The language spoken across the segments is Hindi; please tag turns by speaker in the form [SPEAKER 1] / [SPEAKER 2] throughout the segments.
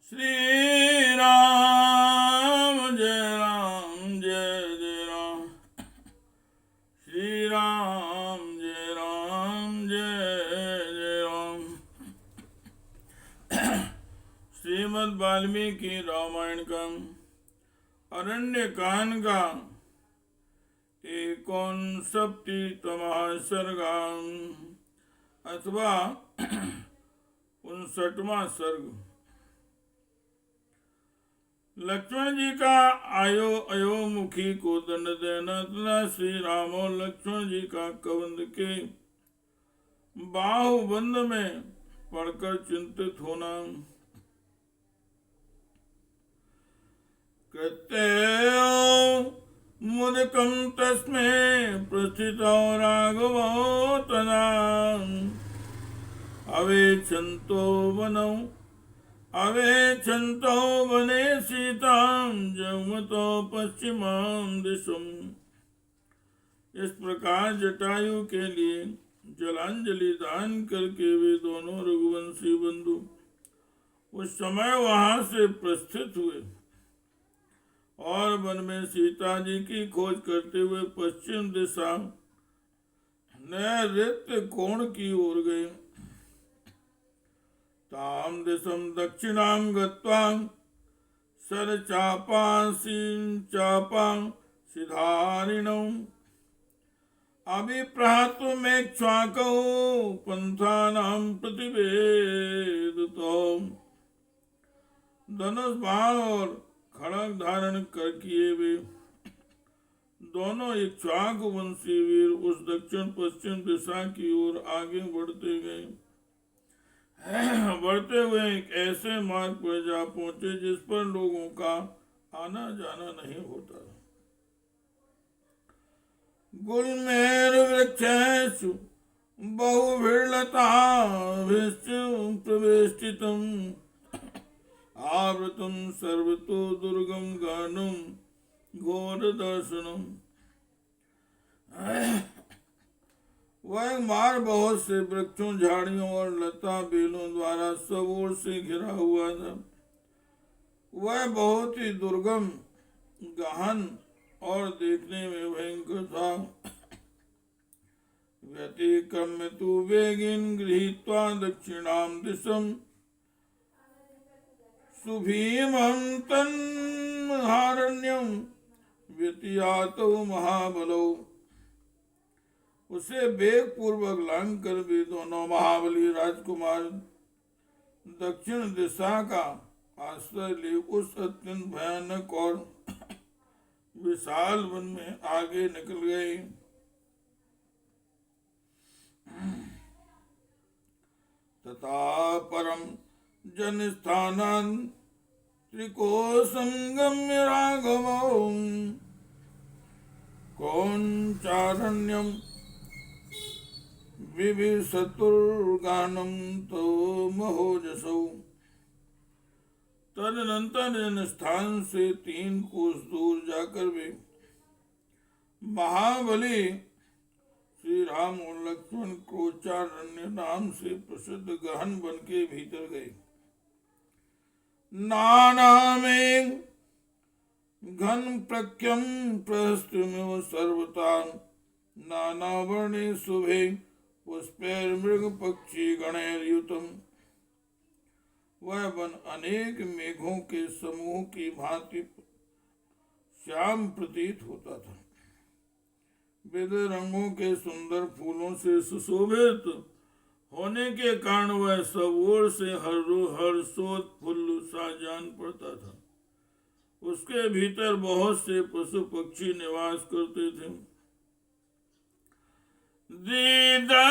[SPEAKER 1] श्री राम जय राम जय जय राम। श्री राम जय राम जय जय राम। श्रीमद् वाल्मीकि रामायण का अरण्य कांड का 59वां सर्गा अथवा 59वां सर्ग। लक्ष्मण जी का अयोमुखी को दंड देना तथा श्री राम और लक्ष्मण जी का कबंध के बाहुबंध में पड़कर चिंतित होना। कृत्यो मुदकं तस्मै प्रस्थितो राघवो तदा अवेक्षन्तो वने सीतां जगमतो पश्चिमां दिशम्। इस प्रकार जटायु के लिए जलांजलि दान करके वे दोनों रघुवंशी बंधु उस समय वहां से प्रस्थित हुए और वन में सीता जी की खोज करते हुए पश्चिम दिशा नैऋत्य कोण की ओर गए। ताम दिशम दक्षिणां गत्वा सरचापां सिधारिणौ अभिप्रातुमेक्ष्वाकौ पंथानां प्रतिवेदितो। धनुष बाण और खड़ग धारण कर किए वे दोनों इक्ष्वाकु वंशी वीर उस दक्षिण पश्चिम दिशा की ओर आगे बढ़ते गए। बढ़ते हुए एक ऐसे मार्ग पर जा पहुंचे जिस पर लोगों का आना जाना नहीं होता। गुलमेर वृक्षेषु बहुभिर्लता प्रवेष्टितम् आवृतं सर्वतो दुर्गम गानम घोर दर्शनम। वह मार्ग बहुत से वृक्षों झाड़ियों और लता बेलों द्वारा सब ओर से घिरा हुआ था। वह बहुत ही दुर्गम गहन और देखने में भयंकर था। व्यतिक्रम्य तु वेगिन गृहीत्वा दक्षिणां दिशम् सुभीमं तन्महारण्यं व्यतियातो महाबलौ। उसे वेग पूर्वक लांग कर भी दोनों महाबली राजकुमार दक्षिण दिशा का आश्रय ले उस अत्यंत भयानक और विशाल वन में आगे निकल गए। तथा परम जनस्थानान् त्रिकोशं गम्य राघवौ कौञ्चारण्यं विविशतुर्गानं तो महोजसौ। तदनंतर जनस्थान से 3 कोस दूर जाकर वे महाबली श्री राम और लक्ष्मण कोचारण्य नाम से प्रसिद्ध गहन वन के भीतर गए। नानामें घन प्रख्यम प्रहस्तमिव सर्वता नानावर्णे शुभे पुष्पैर मृग पक्षी गणैर्युतम्। वह वन अनेक मेघों के समूह की भांति श्याम प्रतीत होता था। विविध रंगों के सुंदर फूलों से सुशोभित होने के कारण वह सब ओर से हर्षोत्फुल्ल सा जान पड़ता था। उसके भीतर बहुत से पशु पक्षी निवास करते थे। दीदाक्षमाणो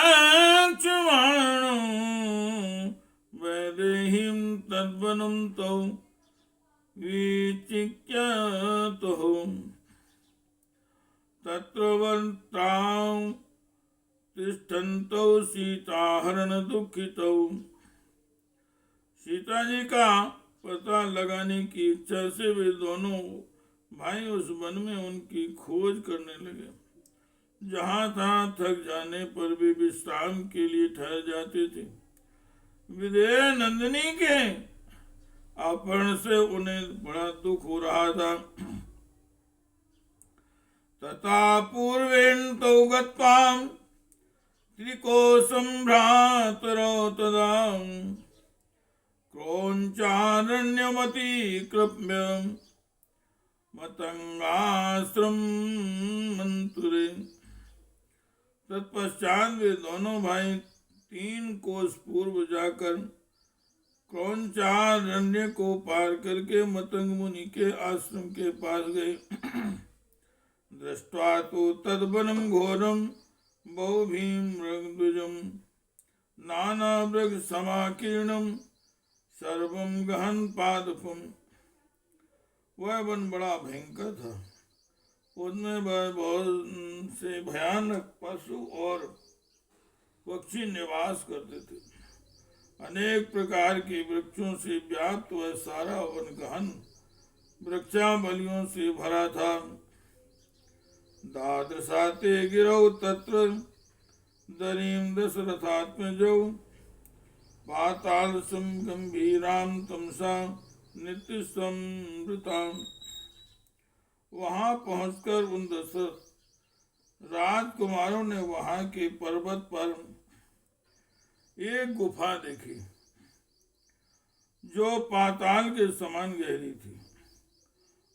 [SPEAKER 1] वैदेहीं तद्वनं तौ विचिक्यतो तत्र वर्तां तिष्ठन्तौ सीताहरण दुःखितौ। सीता जी का पता लगाने की इच्छा से वे दोनों भाई उस वन में उनकी खोज करने लगे। जहाँ तहाँ थक जाने पर भी विश्राम के लिए ठहर जाते थे। विदेह नंदिनी के अपहरण से उन्हें बड़ा दुख हो रहा था। तथा पूर्वेण तौ गत्वां त्रिकोशं भ्रातरौ तदा क्रौञ्चारण्यमतिक्रम्य मतंगाश्रम मंतुरे। तत्पश्चात वे दोनों भाई 3 कोस पूर्व जाकर क्रौंचारण्य को पार करके मतंग मुनि के आश्रम के पास गए। दृष्ट्वा तो तद्वनं घोरं बहुभीम मृगद्विजं नाना वृक्ष समाकीर्णं सर्वं गहन पादपम। वह वन बड़ा भयंकर था। उसमें बहुत से भयानक पशु और पक्षी निवास करते थे। अनेक प्रकार के वृक्षों से व्याप्त वह सारा वन गहन वृक्षावलियों से भरा था। दादृशाते गिरौ तत्र दरीं दशरथात्मजौ पातालसं गंभीरां तमसा नित्य समृतां। वहां पहुंचकर उन दशरथ राजकुमारों ने वहां के पर्वत पर एक गुफा देखी जो पाताल के समान गहरी थी।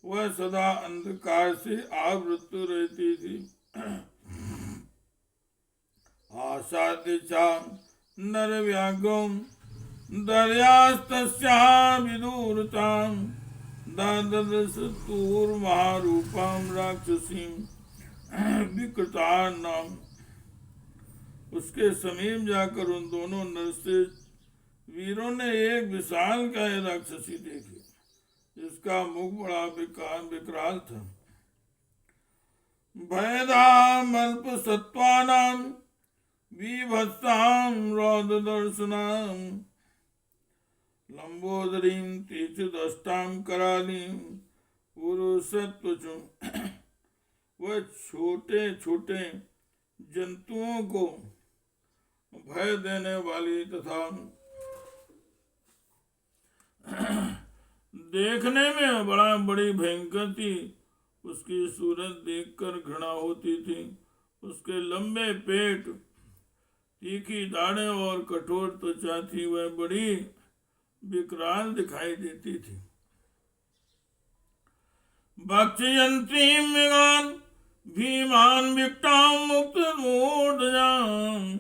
[SPEAKER 1] वह सदा अंधकार से आवृत रहती थी। आसादिचा नरव्याघ्रौ दर्यास्तस्या विदूरतां ददर्शतुर्महारूपां राक्षसीं विकृतानाम्। उसके समीप जाकर उन दोनों नरश्रेष्ठ वीरों ने एक विशालकाय राक्षसी देखी जिसका मुख बड़ा विकराल था। भयदामल्प सत्वानां विभत्सां रौद्रदर्शनां लंबोदरीं तीक्ष्णदष्टां करालीं पुरुषत्वचुं। वह छोटे छोटे जंतुओं को भय देने वाली तथा देखने में बड़ी भयंकर थी। उसकी सूरत देखकर घृणा होती थी। उसके लंबे पेट, तीखी दाढ़ें और कठोर त्वचा थी। वह बड़ी विकराल दिखाई देती थी। भक्षयन्ती मृगान् भीमान् विकटां मुक्तमूर्धजाम्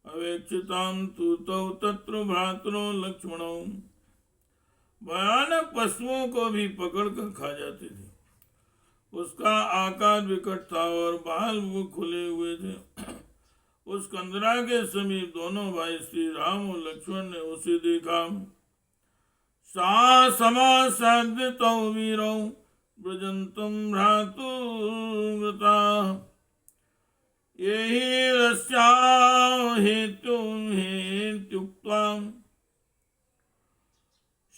[SPEAKER 1] अवेक्षितां तु तौ तत्र भ्रातरो लक्ष्मणौ। भयानक पशुओं को भी पकड़ कर खा जाती थी। उसका आकार विकट था और बाल मुख खुले हुए थे। उस कंदरा के समीप दोनों भाई श्री राम और लक्ष्मण ने उसे देखा। सा समासाद्यतौ वीरौ व्रजन्तं भ्रातुर्व्रता येहि रस्या हेत्युक्त्वा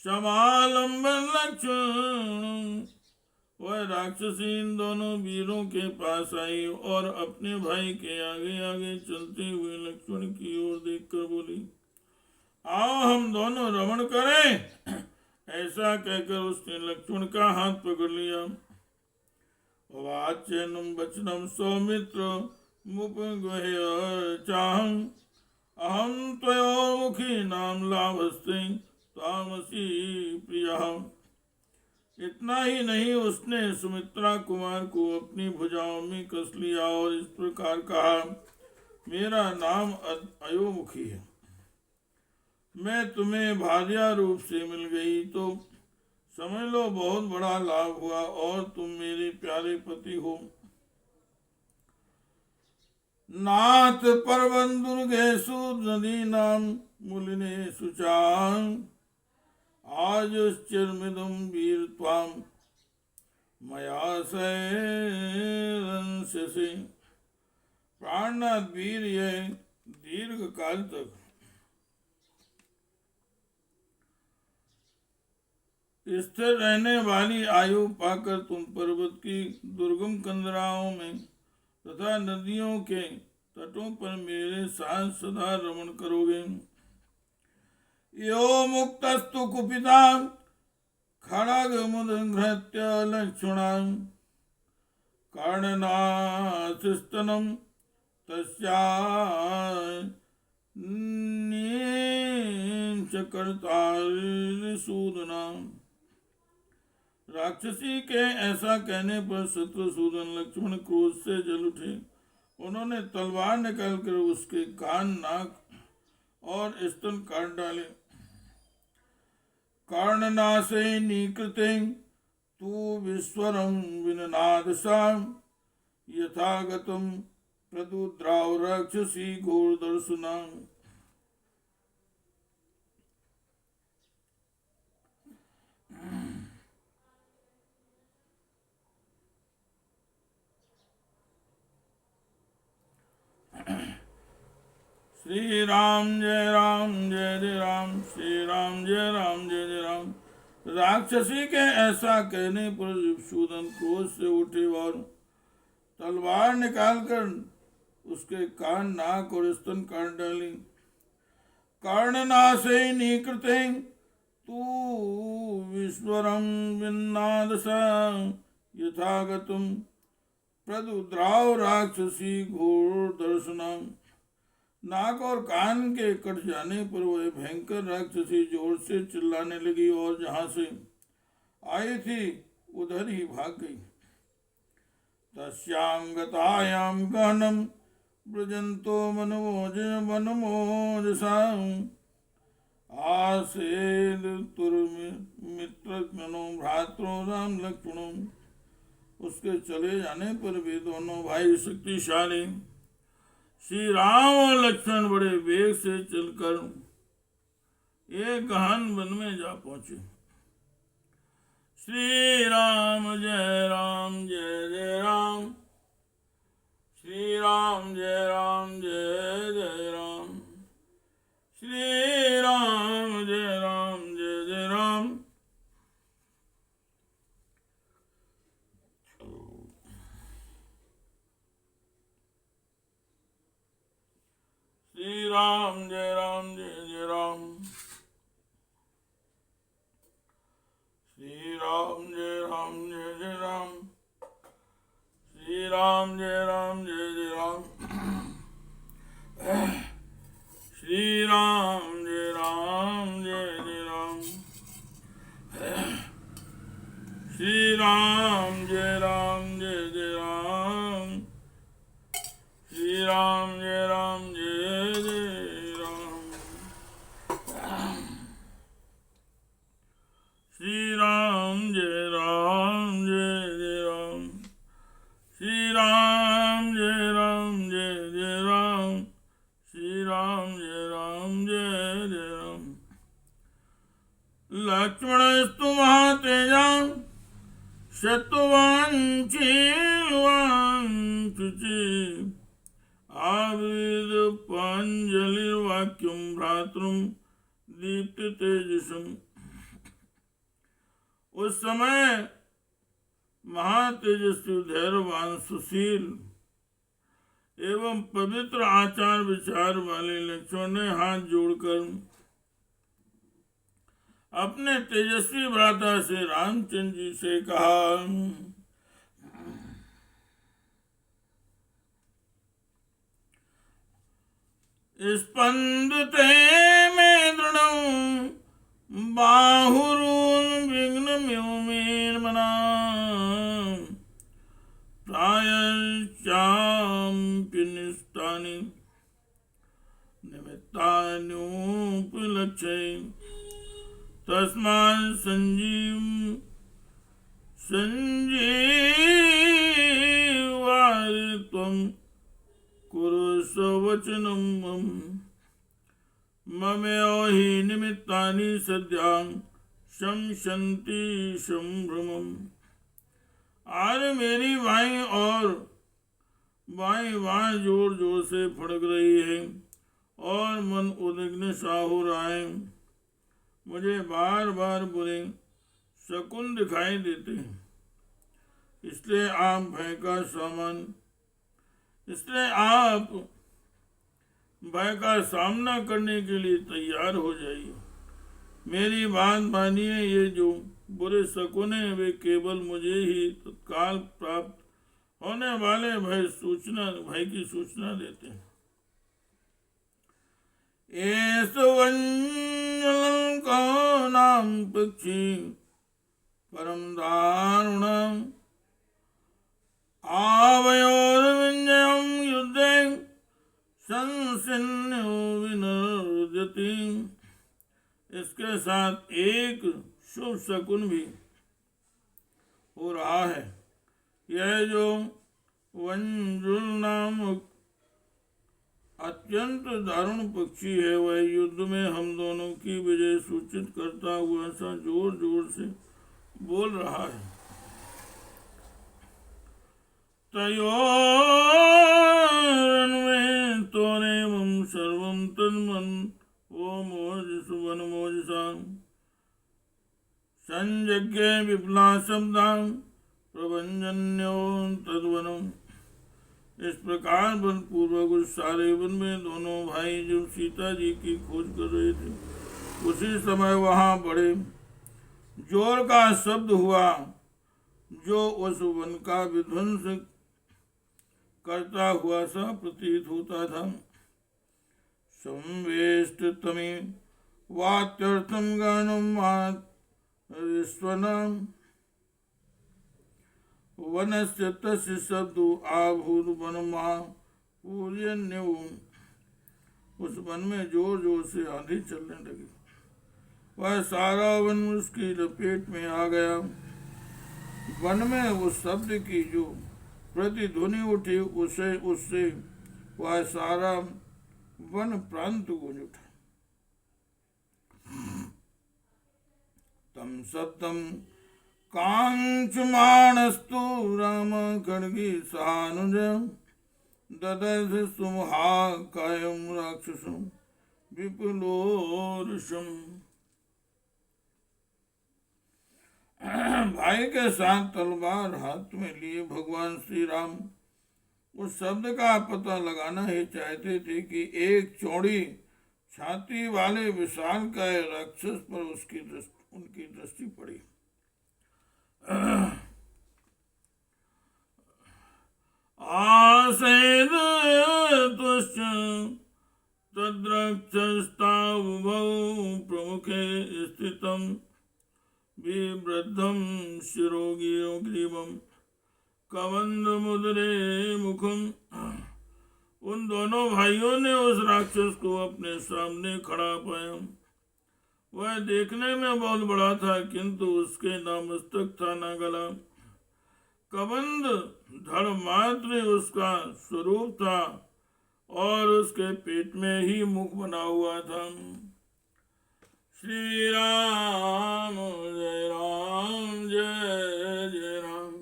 [SPEAKER 1] समालंबन लक्ष्मण। वह राक्षसी इन दोनों वीरों के पास आई और अपने भाई के आगे आगे चलते हुए लक्ष्मण की ओर देखकर बोली, आओ हम दोनों रमण करें। ऐसा कहकर उसने लक्ष्मण का हाथ पकड़ लिया। वाच्यनम वचनम सौमित्र मुपगह्य चाहं अहं त्वयोर्मुखी नाम लाभस्ते तामसी प्रिया। इतना ही नहीं, उसने सुमित्रा कुमार को अपनी भुजाओं में कस लिया और इस प्रकार कहा, मेरा नाम अयोमुखी है। मैं तुम्हें भार्या रूप से मिल गई तो समझ लो बहुत बड़ा लाभ हुआ और तुम मेरे प्यारे पति हो। नाथ परबंधुर्गेषु नदीनां मूलिनेषु चां आजुश्चिरमिदं वीरत्वां मया सैरंस्यसे। प्राणनाथ वीर, यह दीर्घ काल तक स्थिर रहने वाली आयु पाकर तुम पर्वत की दुर्गम कंदराओं में तथा नदियों के तटों पर मेरे साथ सदा रमण करोगे। यो मुक्तस्तु कुपिता खड्गमुदघृत्य लक्ष्मणं कर्णनाथस्तनं तस्या कर्तासूदना। राक्षसी के ऐसा कहने पर शत्रुसूदन लक्ष्मण क्रोध से जल उठे। उन्होंने तलवार निकालकर उसके कान, नाक और स्तन काट डाले। कर्णनाशे निकृते तू विस्वरं विननादसा यथागतं प्रदुद्राव राक्षसी घोरदर्शना। श्री राम जय राम जय जय राम, श्री राम जय राम जय जय राम। राक्षसी के ऐसा कहने पर शिवसूदन क्रोध से उठे और तलवार निकालकर उसके कान, नाक और स्तन काट डाली। कर्णनाशे निकृते तू विस्वरं विन्नादसा यथागतं प्रदुद्राव राक्षसी घोर दर्शना। नाक और कान के कट जाने पर वह भयंकर राक्षसी जोर से चिल्लाने लगी और जहां से आई थी उधर ही भाग गई। तस्यांगतायां गहनं व्रजन्तो वनमोजसां आसेदुर्मित्रघ्नो भ्रातरो राम लक्ष्मणो। उसके चले जाने पर भी दोनों भाई शक्तिशाली श्री राम और लक्ष्मण बड़े वेग से चलकर एक गहन वन में जा पहुंचे। श्री राम जय जय राम, श्री राम जय जय राम, श्री राम जय जय राम। श्री राम जय जय राम, श्री राम जय जय राम, श्री राम जय जय राम, श्री राम जय जय राम, श्री राम जय जय राम, श्री राम जय श्री राम जय जय राम, श्री राम जय जय राम, श्री राम जय जय राम। लक्ष्मणस्तु महातेजा शत्रुवाञ्छीलवाञ्छुचि आविद पाञ्जलिर्वाक्यं भ्रातृं दीप्त तेजसम्। उस समय महातेजस्वी, धैर्यवान, सुशील एवं पवित्र आचार विचार वाले लक्ष्मण ने हाथ जोड़कर अपने तेजस्वी भ्राता से रामचंद्र जी से कहा, स्पंदते में दृढ़ं बाहुरून विघ्नम्योमेर्मना प्रायश्चाप्यनिष्टानि निमित्तान्युपलक्ष्ये तस्मात् संजीवारि त्वं कुरु स्ववचनं मम। ममेव हि निमित्तानि सद्यां शमशन्ति संभ्रमम्। आज मेरी बाईं बाँह जोर जोर से फड़क रही है और मन उद्विग्न सा हो रहा है। मुझे बार बार बुरे शकुन दिखाई देते हैं, इसलिए आप भय का सामना करने के लिए तैयार हो जाइए। मेरी बात मानिए, ये जो बुरे शकुने वे केवल मुझे ही तत्काल प्राप्त होने वाले भय की सूचना देते हैं। का नाम पक्षी परम दारुणम आवयोर्विंजयम युद्धे संसिन्यो विनर्दति। इसके साथ एक शुभ शकुन भी हो रहा है। यह जो वंजुल नामक अत्यंत दारुण पक्षी है, वह युद्ध में हम दोनों की विजय सूचित करता हुआ ऐसा जोर जोर से बोल रहा है। तयोरन्वे तोरेवं सर्वं तन्मन् वो मोजसुवन मोजसां संयज्ञे विप्ला शब्दां प्रभंजन्यो तद्वनम्। इस प्रकार बलपूर्वक उस सारे वन में दोनों भाई जो सीता जी की खोज कर रहे थे, उसी समय वहां बड़े जोर का शब्द हुआ जो उस वन का विध्वंस करता हुआ सा प्रतीत होता था। संवेष्टतमे वात्यर्थम गणम मात्स्वनम वनस्य तस्य शब्दो आभूत वनमा पूर्यन्यो। उस वन में जोर जोर से आंधी चलने लगी। वह सारा वन उसकी लपेट में आ गया। वन में उस शब्द की जो प्रतिध्वनि उठी, उससे वह सारा वन प्रांत गूंज उठा। तम शब्दम कांक्षमाणस्तु राम खड्गी सानुज ददर्श सुमहाकायं राक्षसं विपुलोरुषम। भाई के साथ तलवार हाथ में लिए भगवान श्री राम उस शब्द का पता लगाना ही चाहते थे कि एक चौड़ी छाती वाले विशालकाय राक्षस पर उनकी दृष्टि पड़ी। आसेद तुश्च तद्रक्षस्तावुभौ प्रमुखे स्थितं विवृद्धं शिरोग्रीवं कबंधमुद्रे मुखम। उन दोनों भाइयों ने उस राक्षस को अपने सामने खड़ा पाया। वह देखने में बहुत बड़ा था, किंतु उसके न मस्तक था न गला। कबंध धड़ मात्र उसका स्वरूप था और उसके पेट में ही मुख बना हुआ था। श्री राम जय राम जय जय राम।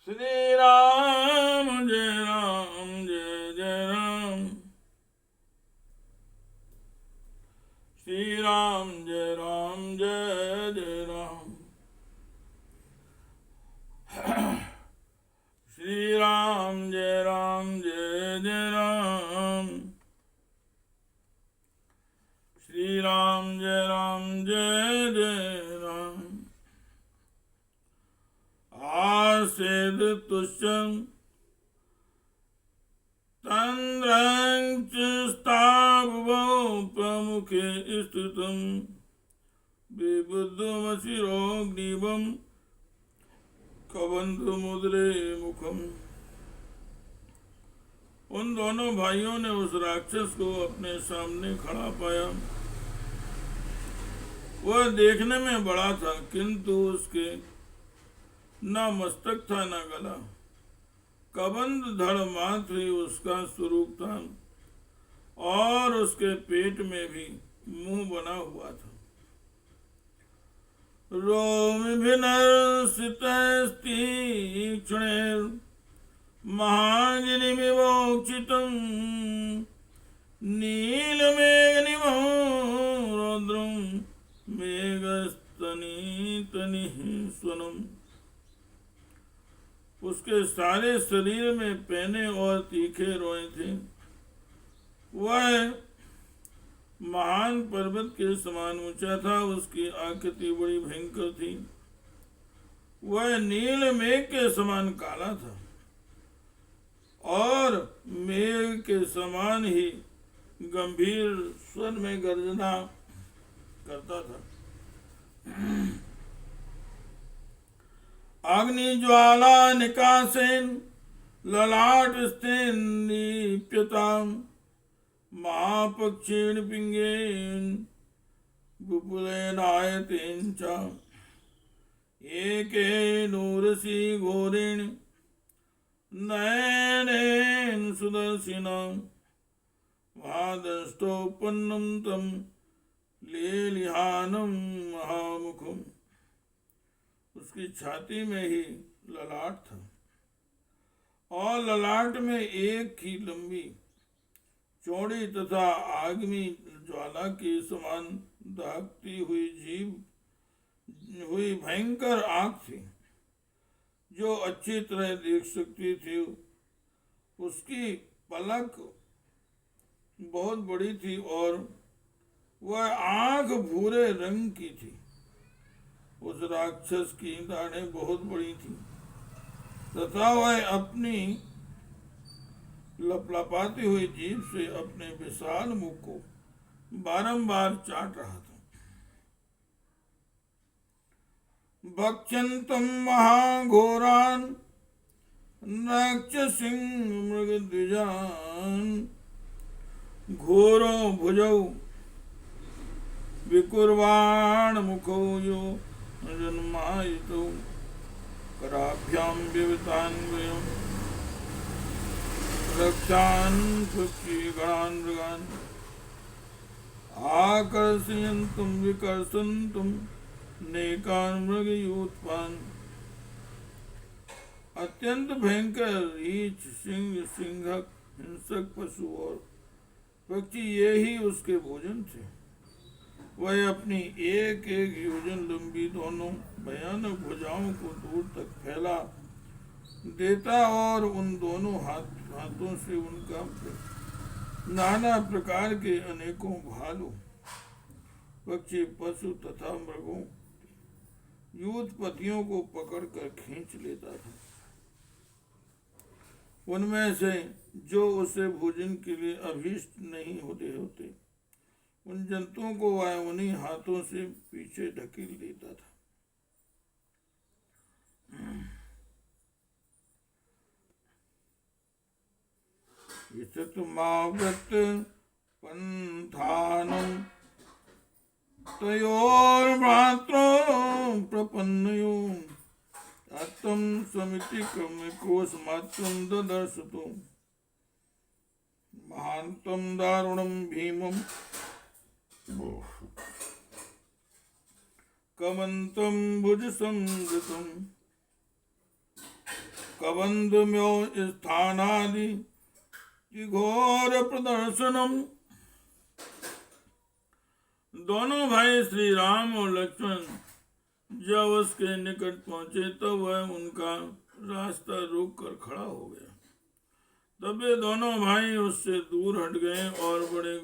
[SPEAKER 1] श्री राम जय राम जय जय राम। श्री राम जय राम जय जय राम। श्री राम जय राम जय जय राम। श्री राम जय राम जय जय राम। आसेद तुष्यं तन्द्रंचस्तावुभौ प्रमुखे स्थितं विबुद्धमशिरोग्रीवं कबंधमुद्रे मुखम। उन दोनों भाइयों ने उस राक्षस को अपने सामने खड़ा पाया। वह देखने में बड़ा था, किंतु उसके न मस्तक था न गला। कबंध धड़ मात्र ही उसका स्वरूप था और उसके पेट में भी मुंह बना हुआ था। रोमभिनर्सितस्तीक्ष्णैर् महागिरिमिवोक्षितं नीलमेघनिभो रौद्रं मेघस्तनीतनिः स्वनम्। उसके सारे शरीर में पैने और तीखे रोए थे। वह महान पर्वत के समान ऊंचा था। उसकी आकृति बड़ी भयंकर थी। वह नील मेघ के समान काला था और मेघ के समान ही गंभीर स्वर में गर्जना करता था। अग्नि ज्वाला निकासेन ललाट स्तेन दीप्यताम महापक्षेण पिंगेन विपुलेनायतेन च एकेनोरसी घोरेण नयनेन सुदर्शिनां महादष्टोपन्नं तं लेलिहानं महामुखम्। उसकी छाती में ही ललाट था और ललाट में एक ही लंबी चौड़ी तथा आगमी ज्वाला के समान दागती हुई जीभ हुई भयंकर आंख थी जो अच्छी तरह देख सकती थी। उसकी पलक बहुत बड़ी थी और वह आंख भूरे रंग की थी। उस राक्षस की दाढ़ें बहुत बड़ी थी तथा वह अपनी लपलपाती हुई जीभ से अपने विशाल मुख को बारंबार चाट रहा था। भक्षन्तम महाघोरान राक्षसिं मृगद्विजान घोरो भुजौ विकुर्वाण मुखो यो जन्मायितो कराभ्यां विवितान्वयम् रक्षान् पक्षिगणान् मृगान् आकर्षयन्तुं विकर्षन्तुं नेकान् मृगयूथपान्। अत्यंत भयंकर रीछ सिंह सिंहक हिंसक पशु और पक्षी ये ही उसके भोजन थे। वह अपनी एक एक योजन लंबी दोनों भयानक भुजाओं को दूर तक फैला देता और उन दोनों हाथों से उनका नाना प्रकार के अनेकों भालू पक्षी पशु तथा मृगों यूथपतियों को पकड़कर खींच लेता था। उनमें से जो उसे भोजन के लिए अभीष्ट नहीं होते उन जंतुओं को वह उन्हीं हाथों से पीछे ढकेल देता था। ईशतुमाव्रत पंथानं तयोर्भ्रात्रो प्रपन्नयो आत्म समिति क्रमिकोस्मात्रं ददर्शतो महान्तं दारुणं भीमं कमन्तं भुजसंवृतं कबन्धम्यो स्थानादि घोर प्रदर्शनम। दोनों भाई श्री राम और लक्ष्मण जब उसके निकट पहुंचे तब वह उनका रास्ता रोक कर खड़ा हो गया। तब ये दोनों भाई उससे दूर हट गए और बड़े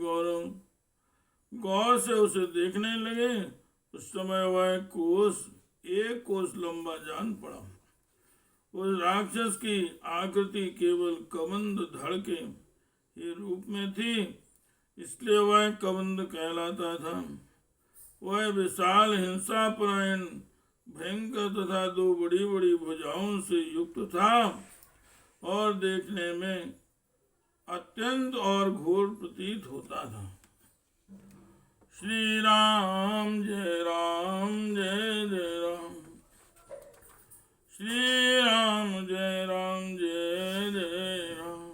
[SPEAKER 1] गौर से उसे देखने लगे। उस समय वह एक कोस लंबा जान पड़ा। उस राक्षस की आकृति केवल कबंध धड़ के ही रूप में थी, इसलिए वह कबंध कहलाता था। वह विशाल हिंसापरायण भयंकर तथा दो बड़ी बड़ी भुजाओं से युक्त था और देखने में अत्यंत और घोर प्रतीत होता था। श्री राम जय जय राम। श्री राम जय जय राम।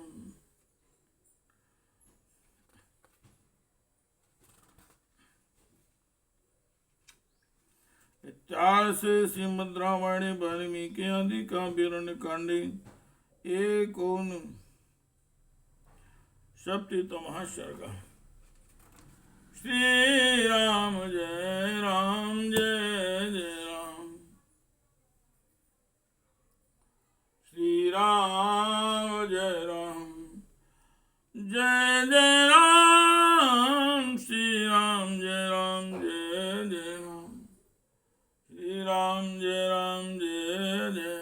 [SPEAKER 1] इत्यादि से श्रीमद् रामायणे वाल्मीकि आदि काव्य कांडे एकोन सप्तमः सर्गः। श्री राम जय जय राम। श्री राम जय जय राम। श्री राम जय राम जय जय राम, श्री राम जय राम जय जय